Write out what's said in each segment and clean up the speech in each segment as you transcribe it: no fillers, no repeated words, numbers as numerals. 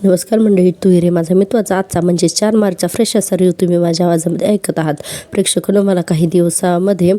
नमस्कार मंडळी, तू रे माझा मित्वाचा आजचा म्हणजे 4 मार्चचा फ्रेश असा रिव्ह्यू तुम्ही माझ्या आवाजामध्ये ऐकत आहात. प्रेक्षकांनो, मला काही दिवसामध्ये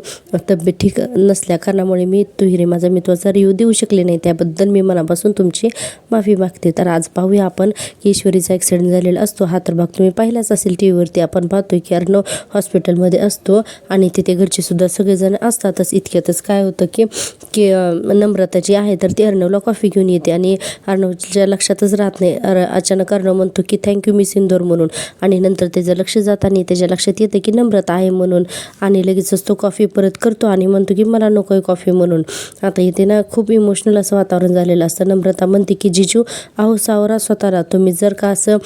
तब्येत ठीक नसल्या कारणामुळे मी तू रे माझा मित्वाचा रिव्ह्यू देऊ शकले नाही. त्याबद्दल मी मनापासून तुमची माफी मागते. तर आज पाहूया आपण की ईश्वरीचा ॲक्सिडेंट झालेला असतो. हा तर भाग तुम्ही पाहिलाच असेल टी व्हीवरती. आपण पाहतोय की अर्णव हॉस्पिटलमध्ये असतो आणि तिथे घरचे सुद्धा सगळेजण असतातच. इतक्यातच काय होतं की की नम्रता जी आहे तर ती अर्णवला कॉफी घेऊन येते आणि अर्णवच्या लक्षातच राहत नाही. अचानक अर्णव म्हणतो की थँक्यू मिस इंदोर म्हणून, आणि नंतर त्याचं लक्ष जाताना त्याच्या लक्षात येतं की नम्रता आहे म्हणून, आणि लगेचच तो कॉफी परत करतो आणि म्हणतो की मला नको आहे कॉफी म्हणून. आता इथे ना खूप इमोशनल असं वातावरण झालेलं असतं. नम्रता म्हणते की जिजू अहो सावरा स्वतःला, तुम्ही जर का असं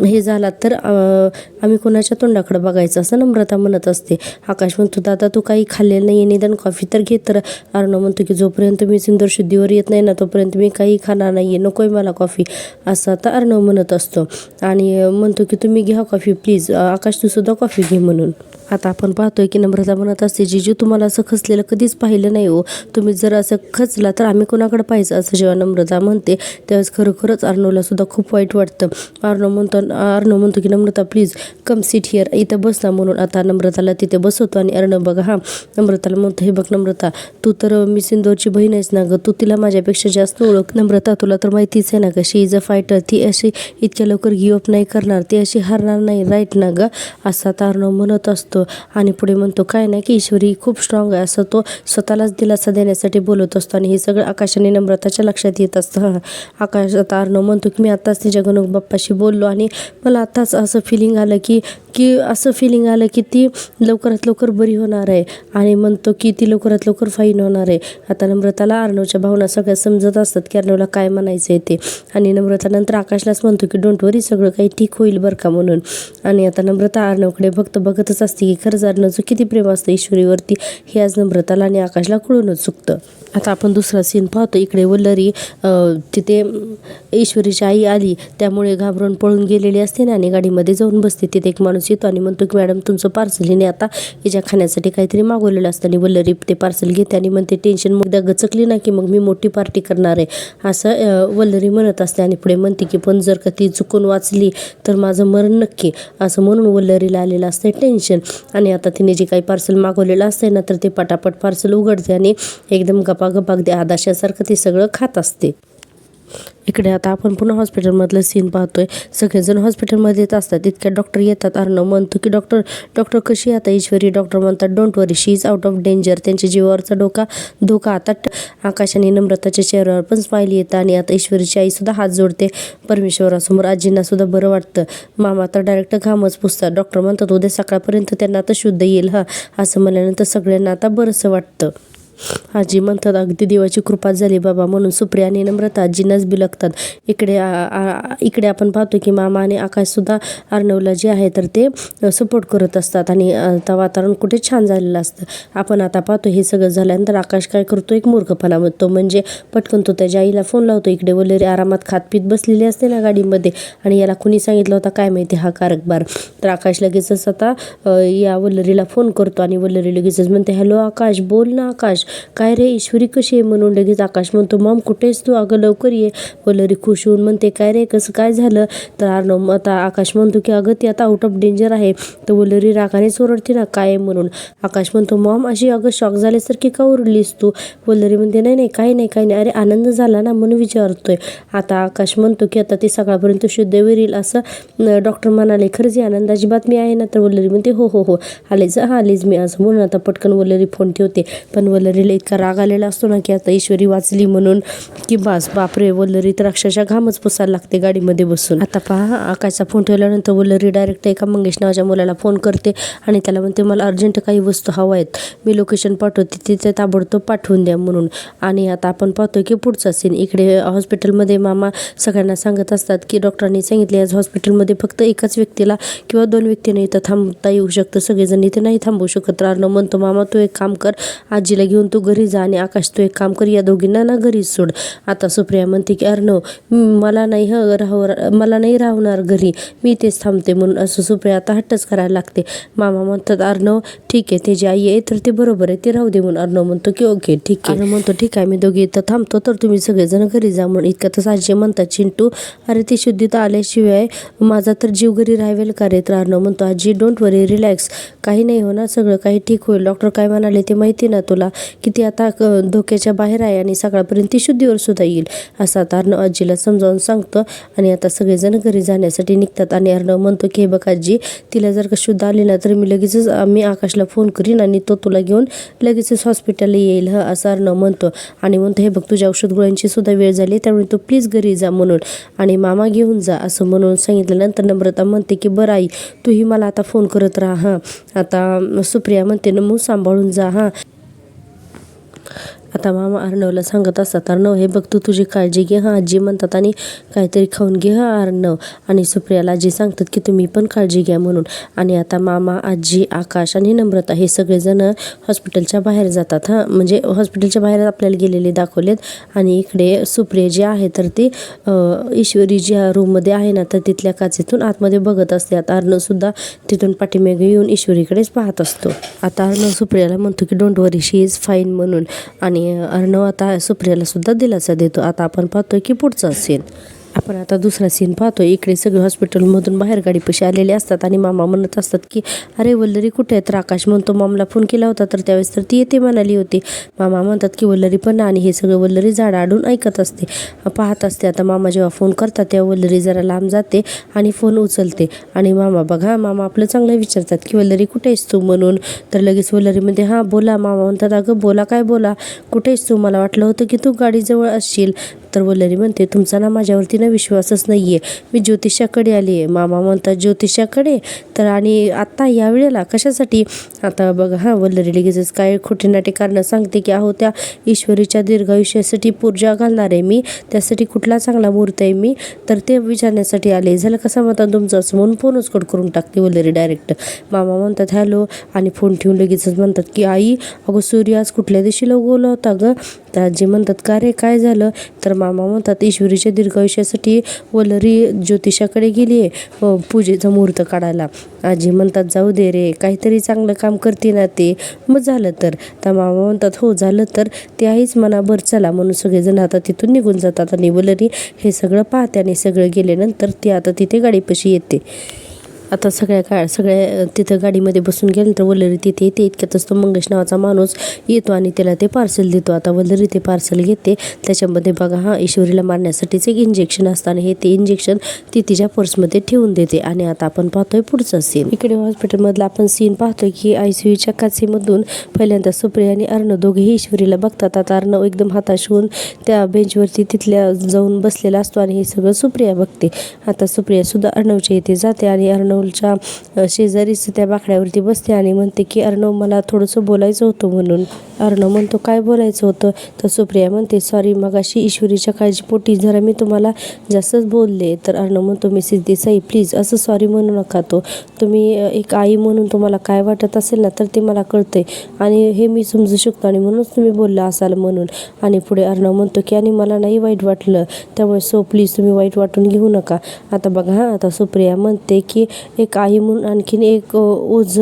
हे झालात तर आम्ही कोणाच्या तोंडाकडे बघायचं, असं नम्रता म्हणत असते. आकाश म्हणतो दादा तू काही खाल्लेलं नाही, निदान कॉफी तर घे. तर अर्णव म्हणतो की जोपर्यंत मी सिंदूर शुद्धीवर येत नाही ना तोपर्यंत मी काही खाणार नाही आहे, नको आहे मला कॉफी, असं आता अर्णव म्हणत असतो. आणि म्हणतो की तुम्ही घ्या कॉफी प्लीज, आकाश तू सुद्धा कॉफी घे म्हणून. आता आपण पाहतोय की नम्रता म्हणत असते जिजू तुम्हाला असं खचलेलं कधीच पाहिलं नाही हो, तुम्ही जर असं खचला तर आम्ही कोणाकडे पाहायचं, असं जेव्हा नम्रता म्हणते त्यावेळेस खरोखरच अर्णवला सुद्धा खूप वाईट वाटतं. अर्णव म्हणतो की नम्रता प्लीज कम सीट हिअर, इथं बस ना म्हणून. आता नम्रताला तिथे बसवतो आणि अर्णव बघा हा नम्रताला म्हणतो हे बघ नम्रता, तू तर मी सिंदूरची बहीण आहेस ना गं, तू तिला माझ्यापेक्षा जास्त ओळख. नम्रता तुला तर माहितीच आहे ना गं, शी इज अ फायटर, ती अशी इतक्या लवकर गिवअप नाही करणार, ती अशी हारणार नाही, राईट ना गं, असा अर्णव म्हणत असतो. आणि पुढे म्हणतो काय नाही की ईश्वरी खूप स्ट्रॉंग आहे, असं तो स्वतःलाच दिलासा देण्यासाठी बोलत असतो. आणि हे सगळं आकाश आणि नम्रताच्या लक्षात येत असतं. आकाश आता अर्णव म्हणतो की मी आत्ताच तिच्या गणू बाप्पाशी बोललो आणि मला आत्ताच असं फिलिंग आलं की की ती लवकरात लवकर बरी होणार आहे, आणि म्हणतो की ती लवकरात लवकर फाईन होणार आहे. आता नम्रताला अर्णवच्या भावना सगळ्या समजत असतात की अर्णवला काय म्हणायचं आहे ते. आणि नम्रता नंतर आकाशलाच म्हणतो की डोंट वरी, सगळं काही ठीक होईल बरं का म्हणून. आणि आता नम्रता अर्णवकडे फक्त बघतच असते की खरंच अर्णवचं किती प्रेम असतं ईश्वरीवरती, हे आज नम्रताला आणि आकाशला कळूनच चुकतं. आता आपण दुसरा सीन पाहतो. इकडे वल्लरी तिथे ईश्वरीची आई आली त्यामुळे घाबरून पळून गेलेली असते ना, आणि गाडीमध्ये जाऊन बसते. तिथे एक माणूस येतो आणि म्हणतो की मॅडम तुमचं पार्सल, हिने आता हिच्या खाण्यासाठी काहीतरी मागवलेलं असतं. आणि वल्लरी ते पार्सल घेते आणि म्हणते टेन्शन मग एकदा गचकली ना की मग मी मोठी पार्टी करणार आहे, असं वल्लरी म्हणत असते. आणि पुढे म्हणते की पण जर का ती चुकून वाचली तर माझं मरण नक्की, असं म्हणून वल्लरीला आलेलं असतं टेन्शन. आणि आता तिने जे काही पार्सल मागवलेलं असते ना तर ते पटापट पार्सल उघडते आणि एकदम गपागप अगदी आदाशासारखं ते सगळं खात असते. इकडे आता आपण पुन्हा हॉस्पिटलमधलं सीन पाहतोय. सगळेजण हॉस्पिटलमध्ये येत असतात. इतक्या डॉक्टर येतात. अर्णव म्हणतो की डॉक्टर कशी आता ईश्वरी? डॉक्टर म्हणतात don't worry, she is out of danger, त्यांच्या जीवावरचा धोका आता. आकाश आणि नम्रताच्या चेहऱ्यावर पण स्माइल येतं. आणि आता ईश्वरीची आई सुद्धा हात जोडते परमेश्वरासमोर. आजींना सुद्धा बरं वाटतं. मामा तर डायरेक्ट घामच पुसतात. डॉक्टर म्हणतात उद्या सकाळपर्यंत त्यांना आता शुद्ध येईल हा, असं म्हणल्यानंतर सगळ्यांना आता बरंसं वाटतं. आजी म्हणतात अगदी देवाची कृपा झाली बाबा, म्हणून सुप्रिया आणि नम्रता आजींनाच बिलगतात. इकडे आपण पाहतो की मामा आणि आकाशसुद्धा अर्णवला जे आहे तर ते सपोर्ट करत असतात. आणि आता वातावरण कुठे छान झालेलं असतं. आपण आता पाहतो हे सगळं झाल्यानंतर आकाश काय करतो, एक मूर्खपणा म्हणतो, म्हणजे पटकन तो त्याच्या आईला फोन लावतो. इकडे वल्लरी आरामात खातपीत बसलेली असते ना गाडीमध्ये, आणि याला कुणी सांगितलं होता काय माहिती हा कारकबार. तर आकाश लगेचच आता या वल्लरीला फोन करतो आणि वल्लरी लगेचच म्हणते हॅलो आकाश, बोल ना आकाश, काय रे ईश्वरी कशी आहे म्हणून. लगेच आकाश म्हणतो मॉम कुठेस तू, अगं लवकर ये. वल्लरी खुश होऊन म्हणते काय रे कसं काय झालं. तर अर्णव आता आकाश म्हणतो की अगं ती आता आउट ऑफ डेंजर आहे. तर वल्लरी रागानेच ओरडते ना काय म्हणून. आकाश म्हणतो मॉम अशी अगं शॉक झाल्यासारखी का ओरडलीस तू. वल्लरी म्हणते नाही काही नाही, अरे आनंद झाला ना म्हणून विचारतोय. आता आकाश म्हणतो की आता ती सकाळपर्यंत शुद्ध होईल असं डॉक्टर म्हणाले, खरंच ही आनंदाची बातमी आहे ना. तर वल्लरी म्हणते हो आलेच मी, असं म्हणून आता पटकन वल्लरी फोन ठेवते. पण वल्लरीला इतका राग आलेला असतो ना की आता ईश्वरी वाचली म्हणून की बस बापरे, वल्लरी तर अक्षरशः घामच पुसायला लागते गाडीमध्ये बसून. आता पहा आकाशचा फोन ठेवल्यानंतर वल्लरी डायरेक्ट एका मंगेश नावाच्या मुलाला फोन करते आणि त्याला म्हणते मला अर्जंट काही वस्तू हवा आहेत, मी लोकेशन पाठवते, तिथे ताबडतोब पाठवून द्या म्हणून. आणि आता आपण पाहतोय की पुढचा सीन. इकडे हॉस्पिटलमध्ये मामा सगळ्यांना सांगत असतात की डॉक्टरांनी सांगितले आज हॉस्पिटलमध्ये फक्त एकाच व्यक्तीला किंवा 2 व्यक्तींना इथं थांबता येऊ शकतं, सगळेजण इथे नाही थांबू शकत. अर्णव म्हणतो मामा तू एक काम कर, आजीला घेऊन तू घरी जा आणि आकाश तू एक काम कर, या दोघींना ना घरी सोड. आता सुप्रिया म्हणते की अर्णव मला नाही राहणार घरी, मी इथेच थांबते म्हणून. असं सुप्रिया आता हट्टच करायला लागते. मामा म्हणतात अर्णव ठीक आहे, त्याची आई आहे तर ते बरोबर आहे, ते राहू दे म्हणून. अर्णव म्हणतो की ओके ठीक आहे. अर्णव म्हणतो ठीक आहे, मी दोघी इथं थांबतो, तर तुम्ही सगळेजण घरी जा म्हणून. इतक्यातच आजी म्हणतात चिंटू अरे ती शुद्धीता आल्याशिवाय माझा तर जीव घरी राहावेल का रे. तर अर्णव म्हणतो आजी डोंट वरी, रिलॅक्स, काही नाही होणार, सगळं काही ठीक होईल. डॉक्टर काय म्हणाले ते माहिती ना तुला, की ती आता धोक्याच्या बाहेर आहे आणि सकाळपर्यंत ती शुद्धीवर सुद्धा येईल. असं आता अर्णव आजीला समजावून सांगतो आणि आता सगळेजण घरी जाण्यासाठी निघतात. आणि अर्णव म्हणतो की हे बघ आजी, तिला जर का शुद्ध आली ना तर मी आकाशला फोन करीन आणि तो तुला घेऊन लगेचच हॉस्पिटलला येईल असं अर्णव म्हणतो. आणि म्हणतो हे बघ तुझ्या औषध गोळ्यांची सुद्धा वेळ झाली, त्यामुळे तू प्लीज घरी जा म्हणून, आणि मामा घेऊन जा असं म्हणून सांगितल्यानंतर नम्रता म्हणते की बरं आई तूही मला आता फोन करत राहा हां. आता सुप्रिया म्हणते नमू सांभाळून जा हां. आता मामा अर्णवला सांगत असतात अर्णव हे बघ तू तुझी काळजी घे हां. आजी म्हणतात आणि काहीतरी खाऊन घे हां अर्णव. आणि सुप्रियाला आजी सांगतात की तुम्ही पण काळजी घ्या म्हणून. आणि आता मामा आजी आकाश आणि नम्रता हे सगळेजण हॉस्पिटलच्या बाहेर जातात हां. म्हणजे हॉस्पिटलच्या बाहेर आपल्याला गेलेले दाखवलेत. आणि इकडे सुप्रिया जी आहे तर ती ईश्वरी ज्या रूममध्ये आहे ना तर तिथल्या काचेतून आतमध्ये बघत असते. आता अर्णव सुद्धा तिथून पाठीमागे येऊन ईश्वरीकडेच पाहत असतो. आता अर्णव सुप्रियाला म्हणतो की don't worry, she is fine म्हणून. आणि अर्णव आता सुप्रियाला सुद्धा दिलासा देतो. आता आपण पाहतोय की पुढचा सीन. आपण आता दुसरा सीन पाहतो. इकडे सगळे हॉस्पिटलमधून बाहेर गाडीपाशी आलेले असतात आणि मामा म्हणत असतात की अरे वल्लरी कुठे आहे. तर आकाश म्हणतो मामाला फोन केला होता तर त्यावेळेस तर ती येते म्हणाली होती. मामा म्हणतात की वल्लरी पण, आणि हे सगळं वल्लरी झाड आडून ऐकत असते, पाहत असते. आता मामा जेव्हा फोन करतात तेव्हा वल्लरी जरा लांब जाते आणि फोन उचलते. आणि मामा बघा मामा आपलं चांगलं विचारतात की वल्लरी कुठे आहेस तू म्हणून. तर लगेच वल्लरी म्हणते हां बोला. मामा म्हणतात अगं बोला, काय बोला, कुठे आहेस तू, मला वाटलं होतं की तू गाडीजवळ असशील. तर वल्लरी म्हणते तुमचा ना माझ्यावरती ना विश्वासच नाही आहे, मी ज्योतिषाकडे आली आहे. मामा म्हणतात ज्योतिषाकडे, तर आणि आत्ता या वेळेला कशासाठी. आता बघा हां वल्लरी लगेचच काय खोटी नाटी कारणं सांगते की अहो त्या ईश्वरीच्या दीर्घायुष्यासाठी पूजा घालणार आहे मी, त्यासाठी कुठला चांगला मुहूर्त आहे मी, तर ते विचारण्यासाठी आले. झालं कसं म्हणतात तुमचं असं म्हणून फोनच कट करून टाकते वल्लरी डायरेक्ट. मामा म्हणतात हॅलो आणि फोन ठेवून लगेचच म्हणतात की आई अगं सूर्य आज कुठल्या दिशेला उगवला होता गं. तर आजी म्हणतात का रे काय झालं. तर मामा म्हणतात ईश्वरीच्या दीर्घायुष्यासाठी वल्लरी ज्योतिषाकडे गेली आहे पूजेचा मुहूर्त काढायला. आजी म्हणतात जाऊ दे रे, काहीतरी चांगलं काम करते ना ते, मग झालं तर. मामा म्हणतात हो झालं तर ते आहेच म्हणा, बरं चला म्हणून सगळेजण आता तिथून निघून जातात. आणि वल्लरी हे सगळं पाहते आणि सगळं गेल्यानंतर ती आता तिथे गाडीपाशी येते. आता सगळ्या तिथं गाडीमध्ये बसून गेल्यानंतर वल्लरी तिथे येते. इतक्यातच तो मंगेश नावाचा माणूस येतो आणि त्याला ते पार्सल देतो. आता वल्लरी ते पार्सल घेते. त्याच्यामध्ये बघा हां ईश्वरीला मारण्यासाठीच एक इंजेक्शन असतं आणि हे ते इंजेक्शन ती तिच्या पर्समध्ये ठेवून देते. आणि आता आपण पाहतोय पुढचा सीन. इकडे हॉस्पिटलमधला आपण सीन पाहतोय की ICUच्या काचेमधून पहिल्यांदा सुप्रिया आणि अर्णव दोघेही ईश्वरीला बघतात. आता अर्णव एकदम हताश होऊन त्या बेंचवरती तिथल्या जाऊन बसलेला असतो आणि हे सगळं सुप्रिया बघते. आता सुप्रिया सुद्धा अर्णवच्या इथे जाते आणि अर्णवच्या शेजारीच त्या बाकड्यावरती बसते आणि म्हणते की अर्णव मला थोडंसं बोलायचं होतं म्हणून. अर्णव म्हणतो काय बोलायचं होतं. तर सुप्रिया म्हणते सॉरी मगाशी ईश्वरीच्या काळजीपोटी जरा मी तुम्हाला जास्तच बोलले. तर अर्णव म्हणतो मिसेस देसाई प्लीज असं सॉरी म्हणू नका. तुम्ही एक आई म्हणून तुम्हाला काय वाटत असेल ना तर ते मला कळतंय आणि हे मी समजू शकतो आणि म्हणूनच तुम्ही बोलला असाल म्हणून. आणि पुढे अर्णव म्हणतो की आणि मला नाही वाईट वाटलं, त्यामुळे सो प्लीज तुम्ही वाईट वाटून घेऊ नका. आता बघा हां आता सुप्रिया म्हणते की एक आई म्हणून आणखीन एक ओझ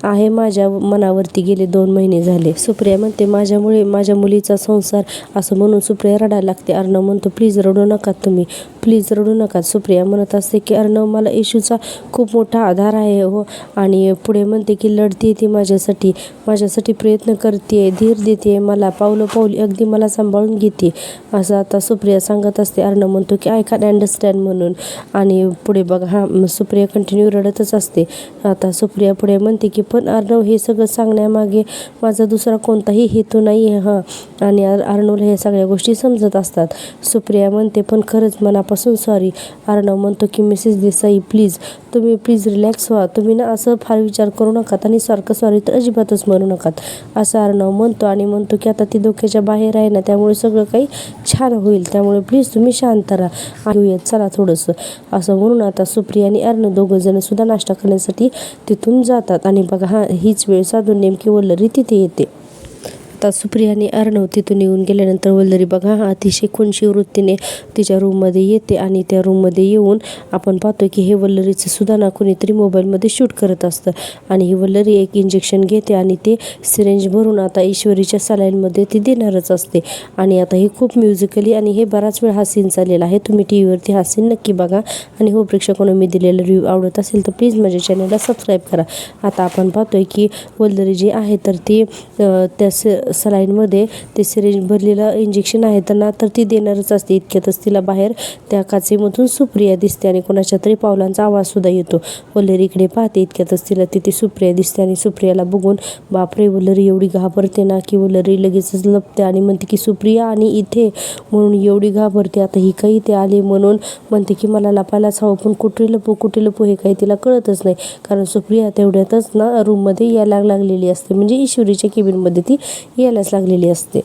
आहे माझ्या मनावरती गेले 2 महिने झाले. सुप्रिया म्हणते माझ्यामुळे माझ्या मुलीचा संसार, असं म्हणून सुप्रिया रडायला लागते. अर्णव म्हणतो प्लीज रडू नका तुम्ही, प्लीज रडू नका. सुप्रिया म्हणत असते की अर्णव मला येशूचा खूप मोठा आधार आहे हो. आणि पुढे म्हणते की लढते ती माझ्यासाठी प्रयत्न करते, धीर देते मला, पावली अगदी मला सांभाळून घेते असं आता सुप्रिया सांगत असते. अर्णव म्हणतो की आय कॅन अंडरस्टँड म्हणून. आणि पुढे बघा हां सुप्रिया कंटिन्यू रडतच असते. आता सुप्रिया पुढे म्हणते की पण अर्णव हे सगळं सांगण्यामागे माझा दुसरा कोणताही हेतू नाही आहे हां. आणि अर्णवला हे सगळ्या गोष्टी समजत असतात. सुप्रिया म्हणते पण खरंच मनापासून सॉरी. अर्णव म्हणतो की मिसेस देसाई प्लीज तुम्ही प्लीज रिलॅक्स व्हा, तुम्ही ना असं फार विचार करू नकात आणि सारखं सॉरी तर अजिबातच म्हणू नकात असं अर्णव म्हणतो. आणि म्हणतो की आता ती धोक्याच्या बाहेर आहे ना त्यामुळे सगळं काही छान होईल, त्यामुळे प्लीज तुम्ही शांत राहा, घेऊयात चला थोडंसं असं म्हणून. आता सुप्रिया आणि अर्णव दोघंजण सुद्धा नाश्ता करण्यासाठी तिथून जातात. आणि बघा हां हीच वेळ साधून नेमकी वल्लरी तिथे येते. आता सुप्रिया आणि अर्णव तिथून निघून गेल्यानंतर वल्लरी बघा अतिशय खुनशी वृत्तीने तिच्या रूममध्ये येते आणि त्या रूममध्ये येऊन आपण पाहतो की हे वल्लरीचं सुद्धा ना कुणीतरी मोबाईलमध्ये शूट करत असतं आणि ही वल्लरी एक इंजेक्शन घेते आणि ते सिरेंज भरून आता ईश्वरीच्या सलाईनमध्ये ती देणारच असते. आणि आता हे खूप म्युझिकली आणि हे बराच वेळ हा सीन चाललेला आहे. तुम्ही टी व्हीवरती हा सीन नक्की बघा आणि हो प्रेक्षकांनो, मी दिलेला रिव्ह्यू आवडत असेल तर प्लीज माझ्या चॅनलला सबस्क्राईब करा. आता आपण पाहतोय की वल्लरी जी आहे तर ती त्या सलाईनमध्ये ते सिरेंज भरलेलं इंजेक्शन आहे त्यांना तर ती देणारच असते. इतक्यातच तिला बाहेर त्या काचेमधून सुप्रिया दिसते आणि कोणाच्या तरी पावलांचा आवाज सुद्धा येतो. वल्लरी इकडे पाहते, इतक्यातच तिला तिथे सुप्रिया दिसते आणि सुप्रियाला बघून बापरे, वल्लरी एवढी घाबरते ना की वल्लरी लगेचच लपते आणि म्हणते की सुप्रिया आणि इथे म्हणून एवढी घाबरते. आता ही काही ते आले म्हणून म्हणते की मला लपायलाच हवं, पण कुठे लपू हे काही तिला कळतच नाही. कारण सुप्रिया तेवढ्यातच ना रूममध्ये यायला लागलेली असते, म्हणजे ईश्वरीच्या केबिनमध्ये ती यायलाच लागलेली असते.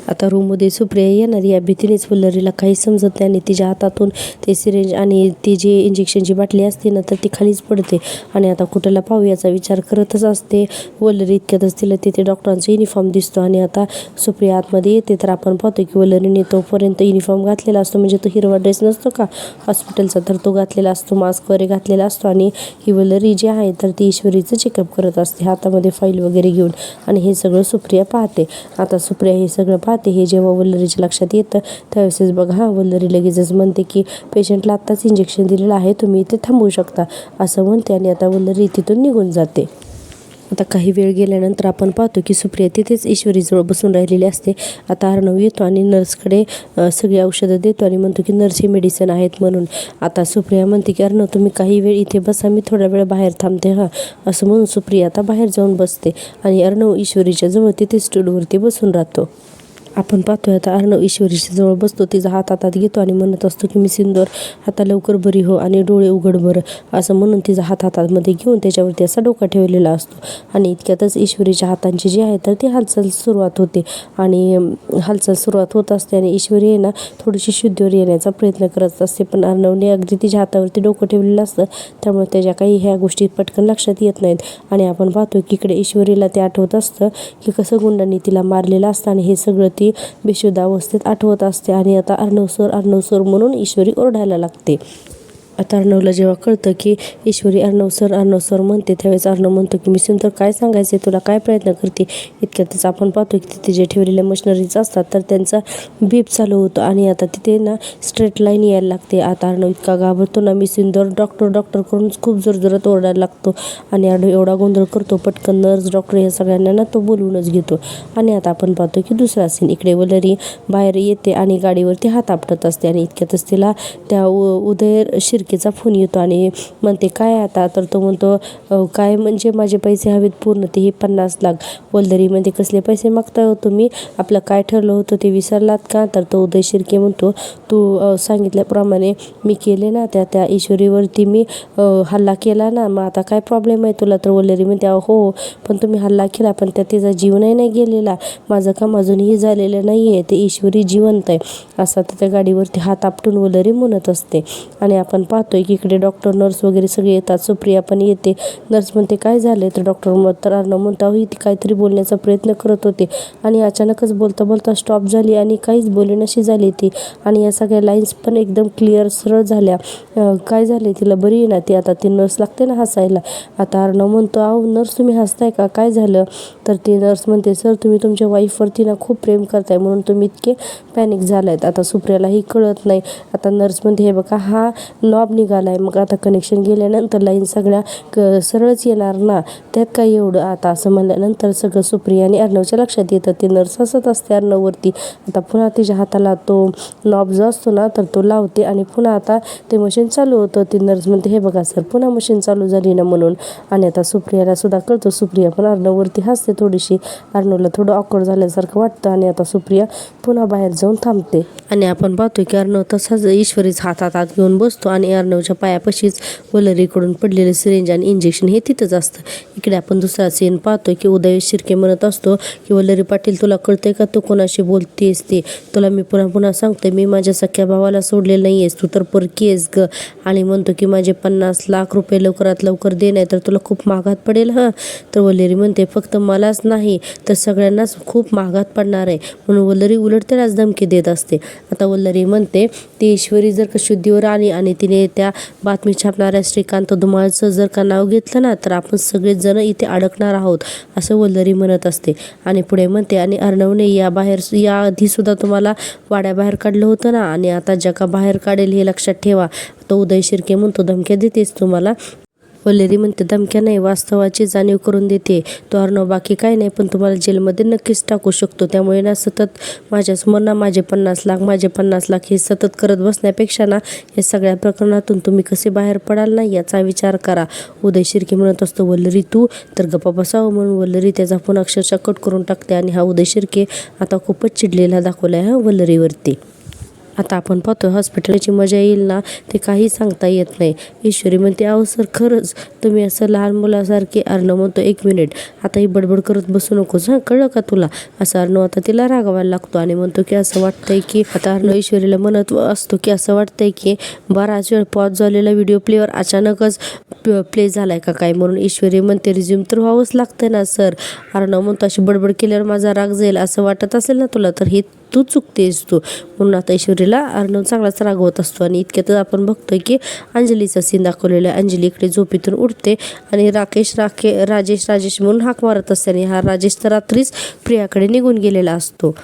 आता रूममध्ये सुप्रिया येणार या भीतीनेच वल्लरीला काही समजत नाही आणि तिच्या हातातून ते सिरेंज आणि ती जी इंजेक्शनची बाटली असते ना तर ती खालीच पडते आणि आता कुठं लपावं याचा विचार करतच असते वल्लरी. इतक्यातच तिला तिथे डॉक्टरांचा युनिफॉर्म दिसतो आणि आता सुप्रिया आतमध्ये येते तर आपण पाहतो की वल्लरीने तोपर्यंत युनिफॉर्म घातलेला असतो, म्हणजे तो हिरवा ड्रेस नसतो का हॉस्पिटलचा, तर तो घातलेला असतो, मास्क वगैरे घातलेला असतो आणि ही वल्लरी जी आहे तर ती ईश्वरीचं चेकअप करत असते हातामध्ये फाईल वगैरे घेऊन आणि हे सगळं सुप्रिया पाहते. आता सुप्रिया हे सगळं पाहते. हे जेव्हा वल्लरीच्या लक्षात येतं त्यावेळेस बघा वल्लरी लगेचच म्हणते की पेशंटला आत्ताच इंजेक्शन दिलेलं आहे, तुम्ही इथे थांबवू शकता असं म्हणते आणि आता वल्लरी तिथून निघून जाते. आता काही वेळ गेल्यानंतर आपण पाहतो की सुप्रिया तिथेच ईश्वरीजवळ बसून राहिलेली असते. आता अर्णव येतो आणि नर्सकडे सगळी औषधं देतो आणि म्हणतो की नर्स हे मेडिसिन आहेत म्हणून. आता सुप्रिया म्हणते की अर्णव तुम्ही काही वेळ इथे बसा, मी थोडा वेळ बाहेर थांबते असं म्हणून सुप्रिया आता बाहेर जाऊन बसते आणि अर्णव ईश्वरीच्या जवळ तिथे स्टूलवरती बसून राहतो. आपण पाहतोय आता अर्णव ईश्वरीच्या जवळ बसतो, तिचा हात हातात घेतो आणि म्हणत असतो की मी सिंदूर आता लवकर बरी हो आणि डोळे उघड बरं असं म्हणून तिचा हात हातामध्ये घेऊन त्याच्यावरती असा डोका ठेवलेला असतो आणि इतक्यातच ईश्वरीच्या हातांची जी आहे तर ती हालचाल सुरुवात होते आणि हालचाल सुरुवात होत असते आणि ईश्वरी ना थोडीशी शुद्धीवर येण्याचा प्रयत्न करत असते, पण अर्णवने अगदी तिच्या हातावरती डोकं ठेवलेलं असतं त्यामुळे त्याच्या काही ह्या गोष्टी पटकन लक्षात येत नाहीत. आणि आपण पाहतो की इकडे ईश्वरीला ते आठवत असतं की कसं गुंडांनी तिला मारलेलं असतं आणि हे सगळं ती बेशुद्ध अवस्थेत आठवत असते आणि आता अर्णव सर म्हणून ईश्वरी ओरडायला लागते. आता अर्णवला जेव्हा कळतं की ईश्वरी अर्णव सर म्हणते त्यावेळेस अर्णव म्हणतो की मी सुंदर काय सांगायचं आहे तुला, काय प्रयत्न करते. इतक्यातच आपण पाहतो की तिथे जे ठेवलेल्या मशिनरीज असतात तर त्यांचा बीप चालू होतो आणि आता तिथे ना स्ट्रेट लाईन यायला लागते. आता अर्णव इतका घाबरतो ना, मी सुंदर डॉक्टर करून खूप जोरजोरात ओरडायला लागतो आणि अर्णव एवढा गोंधळ करतो पटकन नर्स डॉक्टर या सगळ्यांना ना तो बोलवूनच घेतो. आणि आता आपण पाहतो की दुसरा सीन, इकडे वल्लरी बाहेर येते आणि गाडीवरती हात आपटत असते आणि इतक्यातच तिला त्या उदय शिर्केचा फोन येतो आणि म्हणते काय आता, तर तो म्हणतो काय म्हणजे माझे पैसे हवेत पूर्ण, ते हे 50 लाख. वल्लरी म्हणते कसले पैसे मागताय हो तुम्ही, आपलं काय ठरलं होतं ते विसरलात का. तर तो उदय शिर्के म्हणतो तू सांगितल्याप्रमाणे मी केले ना त्या ईश्वरीवरती मी हल्ला केला ना, मग आता काय प्रॉब्लेम आहे तुला. तर वल्लरी म्हणते हो पण तुम्ही हल्ला केला पण त्या तिचा जीवनही नाही गेलेला, माझं काम अजूनही झालेलं नाही आहे, ते ईश्वरी जिवंत आहे असं तर त्या गाडीवरती हात आपटून वल्लरी म्हणत असते. आणि आपण पाहतोय की इकडे डॉक्टर नर्स वगैरे सगळे येतात, सुप्रिया पण येते. नर्स म्हणते काय झालं, तर डॉक्टर तर अर्णव म्हणता ही ती काहीतरी बोलण्याचा प्रयत्न करत होते आणि अचानकच बोलता स्टॉप झाली आणि काहीच बोलेनशी झाली ती आणि या सगळ्या लाईन्स पण एकदम क्लिअर सरळ झाल्या. काय झाले तिला, बरी आहे ना ती. आता ती नर्स लागते ना हसायला. आता अर्णव म्हणतो अहो नर्स तुम्ही हसताय का, काय झालं. तर ती नर्स म्हणते सर तुम्ही तुमच्या वाईफवरती ना खूप प्रेम करताय म्हणून तुम्ही इतके पॅनिक झालायत. आता सुप्रियालाही कळत नाही. आता नर्स म्हणते हे बघा हा नॉब निघाला आहे, मग आता कनेक्शन गेल्यानंतर लाईन सगळ्या सरळच येणार ना, त्यात काय एवढं. आता असं म्हणल्यानंतर सगळं सुप्रिया आणि अर्णवच्या लक्षात येतं. ती नर्स हसत असते अर्णववरती. आता पुन्हा तिच्या हाताला तो नॉब जो असतो ना तर तो लावते आणि पुन्हा आता ते मशीन चालू होतं. ती नर्स म्हणते हे बघा सर पुन्हा मशीन चालू झाली ना म्हणून. आणि आता सुप्रियाला सुद्धा कळतं. सुप्रिया पण अर्णववरती हसते थोडीशी. अर्णवला थोडं ऑकवर्ड झाल्यासारखं वाटतं आणि आता सुप्रिया पुन्हा बाहेर जाऊन थांबते आणि आपण पाहतोय की अर्णव तसाच ईश्वरीच हातात घेऊन बसतो आणि आणि अर्णवच्या पायापाशीच वल्लरीकडून पडलेलं सिरिंज आणि इंजेक्शन हे तिथंच असतं. इकडे आपण दुसरा सीन पाहतो की उदय शिर्के म्हणत असतो की वल्लरी पाटील, तुला कळतंय का तू कोणाशी बोलतेस ते? तुला मी पुन्हा पुन्हा सांगतोय, मी माझ्या सख्या भावाला सोडलेलं नाही आहेस, तू तर परकी आहेस ग. आणि म्हणतो की माझे 50 लाख रुपये लवकरात लवकर दे, नाही तर तुला खूप महागात पडेल. हां, तर वल्लरी म्हणते फक्त मलाच नाही तर सगळ्यांनाच खूप महागात पडणार आहे. म्हणून वल्लरी उलट त्यालाच धमकी देत असते. आता वल्लरी म्हणते ती ईश्वरी जर का शुद्धीवर आली आणि तिने त्या बातमी छापणाऱ्या श्रीकांत धुमाळचं जर का नाव घेतलं ना, तर आपण सगळेच जण इथे अडकणार आहोत, असं वल्लरी म्हणत असते. आणि पुढे म्हणते, आणि अर्णवने या आधी सुद्धा तुम्हाला वाड्याबाहेर काढलं होतं ना, आणि आता जगा बाहेर काढेल हे लक्षात ठेवा. तो उदय शिर्के म्हणतो, धमक्या देतेस तुम्हाला? वल्लरी म्हणते, धमक्या नाही, वास्तवाची जाणीव करून देते. तो अर्णव बाकी काय नाही, पण तुम्हाला जेलमध्ये नक्कीच टाकू शकतो. त्यामुळे ना सतत माझ्यासमोर ना माझे 50 लाख हे सतत करत बसण्यापेक्षा ना या सगळ्या प्रकरणातून तुम्ही कसे बाहेर पडाल ना याचा विचार करा. उदय शिर्के म्हणत असतो, वल्लरी तू तर गप्पा बसावं. म्हणून वल्लरी त्याचा फोन अक्षरशः कट करून टाकते. आणि हा उदय शिर्के आता खूपच चिडलेला दाखवलाय हा वल्लरीवरती. आता आपण पाहतो हॉस्पिटलची मजा येईल ना ते काही सांगता येत नाही. ईश्वरी म्हणते, अहो सर खरंच तुम्ही असं लहान मुलासारखे. अर्णव म्हणतो, 1 मिनिट, आता ही बडबड करत बसू नकोस, हां कळलं का तुला? असं अर्णव आता तिला रागवायला लागतो आणि म्हणतो की असं वाटतंय की, आता अर्णव ईश्वरीला म्हणत असतो की असं वाटतंय की बराच वेळ पॉज झालेला व्हिडिओ प्लेवर अचानकच प्ले झालाय का काय? म्हणून ईश्वरी म्हणते, रिझ्यूम तर व्हावंच लागतं ना सर. अर्णव म्हणतो, अशी बडबड केल्यावर माझा राग जाईल असं वाटत असेल ना तुला, तर ही तू चुकतेस तू. म्हणून आता ईश्वरीला अर्णव चांगलाच रागवत असतो. आणि इतक्यातच आपण बघतोय की अंजलीचा सीन दाखवलेला आहे. अंजली इकडे झोपेतून उठते आणि राजेश म्हणून हाक मारत असते. आणि हा राजेश तर रात्रीच प्रियाकडे निघून गेलेला असतो.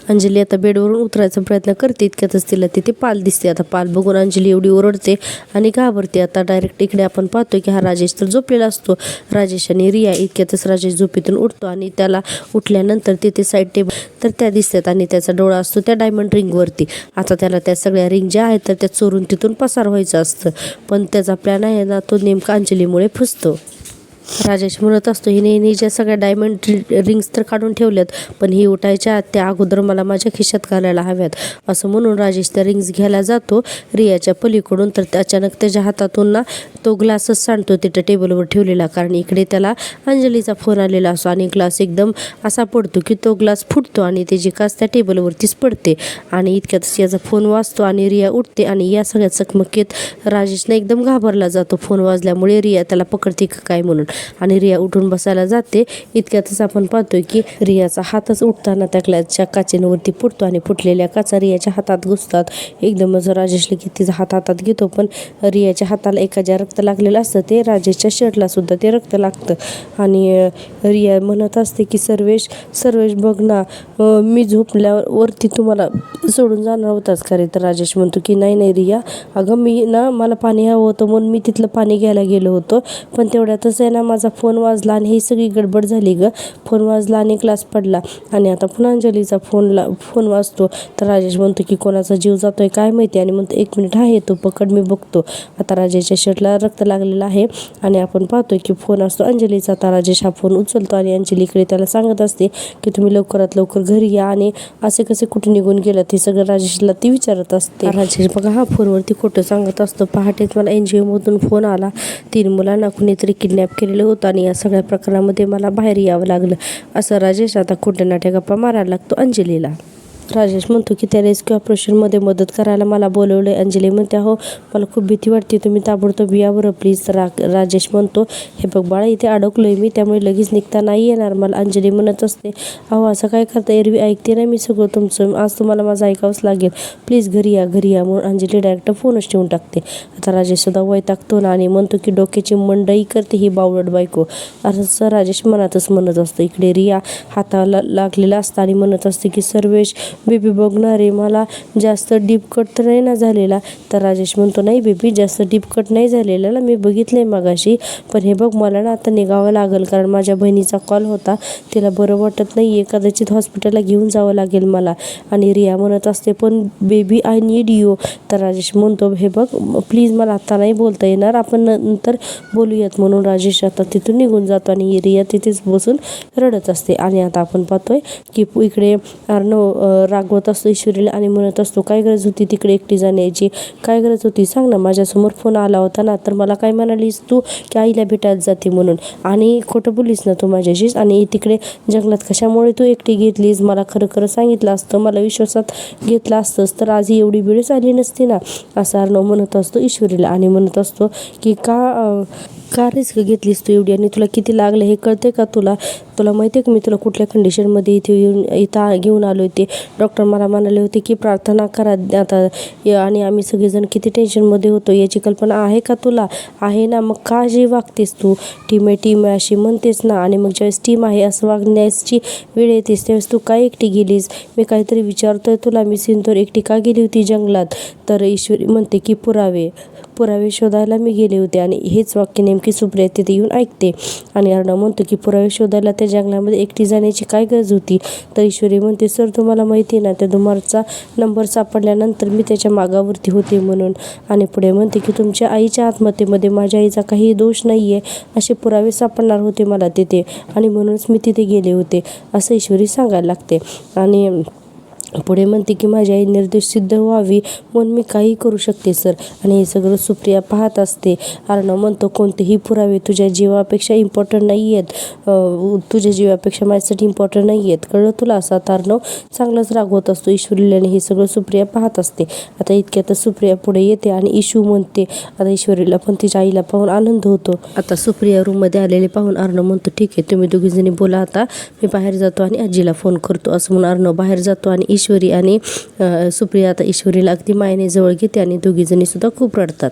अंजली आता बेडवरून उतरायचा प्रयत्न करते. इतक्यातच तिला तिथे पाल दिसते. आता पाल बघून अंजली एवढी ओरडते आणि घाबरते. आता डायरेक्ट इकडे आपण पाहतोय की हा राजेश तर झोपलेला असतो. राजेश आणि रिया. इतक्यातच राजेश झोपेतून उठतो आणि त्याला उठल्यानंतर तिथे साईड टेबल तर त्या दिसतात आणि त्याचा डोळा असतो त्या डायमंड रिंगवरती. आता त्याला त्या सगळ्या रिंग ज्या आहेत तर त्या चोरून तिथून पसार व्हायचं असतं, पण त्याचा प्लॅन आहे ना तो नेमका अंजलीमुळे फसतो. राजेश म्हणत असतो, हिने ज्या सगळ्या डायमंड रिंग्स तर काढून ठेवल्यात, पण ही उठायच्या त्या अगोदर मला माझ्या खिशात घालायला हव्यात, असं म्हणून राजेश त्या रिंग्स घ्यायला जातो रियाच्या पलीकडून. तर अचानक त्याच्या हातातून ना तो ग्लासच सांडतो तिथं टेबलवर ठेवलेला, कारण इकडे त्याला अंजलीचा फोन आलेला असतो आणि ग्लास एकदम असा पडतो की तो ग्लास फुटतो आणि त्याची काच त्या टेबलवरतीच पडते. आणि इतक्यातच याचा फोन वाजतो आणि रिया उठते. आणि या सगळ्या चकमकीत राजेशने एकदम घाबरला जातो फोन वाजल्यामुळे. रिया त्याला पकडते का काय म्हणून, आणि रिया उठून बसायला जाते. इतक्यातच आपण पाहतोय की रियाचा हातच उठताना त्या ग्लासच्या काचेवरती फुटतो आणि फुटलेल्या काचा रियाच्या हातात घुसतात. एकदमच राजेशला की तिचा हातात घेतो, पण रियाच्या हाताला एका ज्या रक्त लागलेलं असतं ते राजेशच्या शर्टला सुद्धा ते रक्त लागतं. आणि रिया म्हणत असते की सर्वेश बघ ना, मी झोपल्यावरती तुम्हाला सोडून जाणार होताच का रे? तर राजेश म्हणतो की नाही रिया, अगं मी ना मला पाणी हवं होतं म्हणून मी तिथलं पाणी घ्यायला गेलो होतो, पण तेवढ्यातच आहे ना माझा फोन वाजला आणि ही सगळी गडबड झाली ग. फोन वाजला आणि ग्लास पडला आणि आता पुन्हा अंजलीचा फोन वाजतो. तर राजेश म्हणतो की कोणाचा जीव जातोय काय माहिती, आणि म्हणतो 1 मिनिट आहे तो पकड मी बघतो. आता राजेशच्या शर्टला रक्त लागलेलं आहे आणि आपण पाहतोय की फोन असतो अंजलीचा. आता राजेश हा फोन उचलतो आणि अंजलीकडे त्याला सांगत असते की तुम्ही लवकरात लवकर घरी या, आणि असे कसे कुठे निघून गेलं ते सगळं राजेशला ती विचारत असते. राजेश बघा हा फोनवरती खोटं सांगत असतो. पहाटेच मला NGO मधून फोन आला, 3 मुलांना कुणीतरी किडनॅप केलेलं होतं आणि या सगळ्या प्रकरणामध्ये मला बाहेर यावं लागलं, असं राजेश आता खोट्या नाट्या गप्पा मारायला लागतो अंजलीला. राजेश म्हणतो की त्या रेस्क्यू ऑपरेशनमध्ये मदत करायला मला बोलवलं आहे. अंजली म्हणते, हो मला खूप भीती वाटते, तुम्ही ताबडतोब या बरं प्लीज. तर राजेश म्हणतो, हे बघ बाळा इथे अडकलोय मी, त्यामुळे लगेच निघता नाही येणार मला. अंजली म्हणत असते, अहो असं काय करता, एरवी ऐकते ना मी सगळं तुमचं, आज तुम्हाला माझं ऐकावंच लागेल, प्लीज घरी या. म्हणून अंजली डायरेक्ट फोनच ठेवून टाकते. आता राजेश सुद्धा वैतागतो ना आणि म्हणतो की डोक्याची मंडई करते ही बावळट बायको, असं राजेश मनातच म्हणत असतो. इकडे रिया हाताला लागलेला असतं आणि म्हणत असते की सर्वेश बेबी बघणारे, मला जास्त डीप कट तर नाही ना झालेला. तर राजेश म्हणतो, नाही बेबी जास्त डीप कट नाही झालेला ना, मी बघितलंय मगाशी, पण हे बघ मला ना आता निघावं लागेल कारण माझ्या बहिणीचा कॉल होता, तिला बरं वाटत नाही आहे, कदाचित हॉस्पिटलला घेऊन जावं लागेल मला. आणि रिया म्हणत असते, पण बेबी आय नीड यू. तर राजेश म्हणतो, हे बघ प्लीज मला आता नाही बोलता येणार, आपण नंतर बोलूयात. म्हणून राजेश आता तिथून निघून जातो आणि रिया तिथेच बसून रडत असते. आणि आता आपण पाहतोय की इकडे रागवत असतो ईश्वरीला आणि म्हणत असतो, काय गरज होती तिकडे एकटी जाण्याची, काय गरज होती सांग ना, माझ्यासमोर फोन आला होता ना, तर मला काय म्हणालीस तू की आईला भेटायला जाते म्हणून, आणि खोटं बोललीस ना तू माझ्याशीच, आणि तिकडे जंगलात कशामुळे तू एकटी घेतलीस, मला खरं खरं सांगितलं असतं, मला विश्वासात घेतलं असतंस तर आज ही एवढी वेळच आली नसती ना, असं अर्णव म्हणत असतो ईश्वरीला आणि म्हणत असतो की का रिस्क घेतलीस तू एवढी, आणि तुला किती लागलं हे कळते का तुला माहिती आहे का मी तुला कुठल्या कंडिशनमध्ये इथं घेऊन आलो होते. डॉक्टर मला म्हणाले होते की प्रार्थना करा आता, आणि आम्ही सगळेजण किती टेन्शनमध्ये होतो याची कल्पना आहे का तुला, आहे ना, मग का जे वागतेस तू, टीम आहे अशी म्हणतेस ना, आणि मग ज्यावेळेस टीम आहे असं वागण्याची वेळ येतेस त्यावेळेस तू काय एकटी गेलीस, मी काहीतरी विचारतोय तुला, मी सिंदूर एकटी का गेली होती जंगलात, तर ईश्वरी म्हणते की पुरावे शोधायला मी गेले होते, आणि हेच वाक्य नेमकी सुप्रिया तिथे येऊन ऐकते, आणि अर्णव म्हणतो की पुरावे शोधायला त्या जंगलामध्ये एकटी जाण्याची काय गरज होती, तर ईश्वरी म्हणते सर तुम्हाला माहिती आहे ना, त्या धुमारचा नंबर सापडल्यानंतर मी त्याच्या मागावरती होते म्हणून, आणि पुढे म्हणते की तुमच्या आईच्या आत्महत्येमध्ये माझ्या आईचा काही दोष नाही आहे असे पुरावे सापडणार होते मला तिथे, आणि म्हणूनच मी तिथे गेले होते असं ईश्वरी सांगायला लागते, आणि पुढे म्हणते की माझी आई निर्दोष सिद्ध व्हावी म्हणून मी काही करू शकते सर, आणि हे सगळं सुप्रिया पाहत असते. अर्णव म्हणतो कोणतेही पुरावे तुझ्या जीवापेक्षा इम्पॉर्टंट नाही आहेत, तुझ्या जीवापेक्षा माझ्यासाठी इम्पॉर्टंट नाही आहेत, कळलं तुला, असा अर्णव चांगलाच रागवत असतो ईश्वरीला, आणि हे सगळं सुप्रिया पाहत असते. आता इतक्यातच सुप्रिया पुढे येते आणि इशू म्हणते, आता ईश्वरीला पण तिच्या आईला पाहून आनंद होतो. आता सुप्रिया रूममध्ये आलेले पाहून अर्णव म्हणतो ठीक आहे तुम्ही दोघीजणी बोला, आता मी बाहेर जातो आणि आजीला फोन करतो, असं म्हणून अर्णव बाहेर जातो, आणि ईश्वरी आणि सुप्रिया आता ईश्वरीला अगदी मायने जवळ घेते, आणि दोघीजणी सुद्धा खूप रडतात.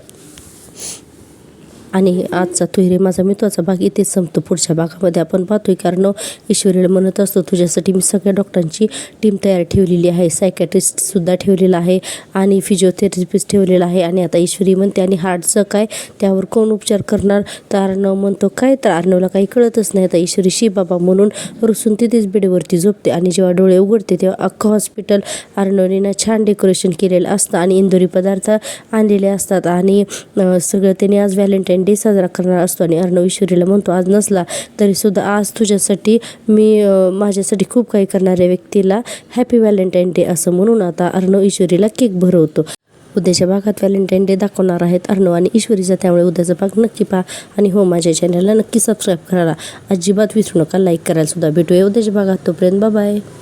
आणि आजचा तू रे माझा मित्राचा भाग इथेच संपतो. पुढच्या भागामध्ये आपण पाहतोय कारण ईश्वरीला म्हणत असतो तुझ्यासाठी मी सगळ्या डॉक्टरांची टीम तयार ठेवलेली आहे, सायकॅट्रिस्टसुद्धा ठेवलेला आहे आणि फिजिओथेरपिस्ट ठेवलेला आहे. आणि आता ईश्वरी म्हणते आणि हार्टचं काय, त्यावर कोण उपचार करणार, तर अर्णव म्हणतो काय, तर अर्णवला काही कळतच नाही. आता ईश्वरी शी बाबा म्हणून रुसून तिथेच बेडवरती झोपते, आणि जेव्हा डोळे उघडते तेव्हा अख्खं हॉस्पिटल अर्णवने ना छान डेकोरेशन केलेलं असतं आणि इंदोरी पदार्थ आणलेले असतात, आणि सगळं त्याने आज व्हॅलेंटाईन डे साजरा करणार असतो. आणि अर्णव ईश्वरीला म्हणतो आज नसला तरीसुद्धा आज तुझ्यासाठी मी माझ्यासाठी खूप काही करणाऱ्या व्यक्तीला हॅपी व्हॅलेंटाईन डे असं म्हणून आता अर्णव ईश्वरीला केक भरवतो. उद्याच्या भागात व्हॅलेंटाईन डे दाखवणार आहेत अर्णव आणि ईश्वरीचा, त्यामुळे उद्याचा भाग नक्की पहा. आणि हो, माझ्या चॅनलला नक्की सबस्क्राईब करायला अजिबात विसरू नका, लाईक करायला सुद्धा. भेटूया उद्याच्या भागात, तोपर्यंत बाय.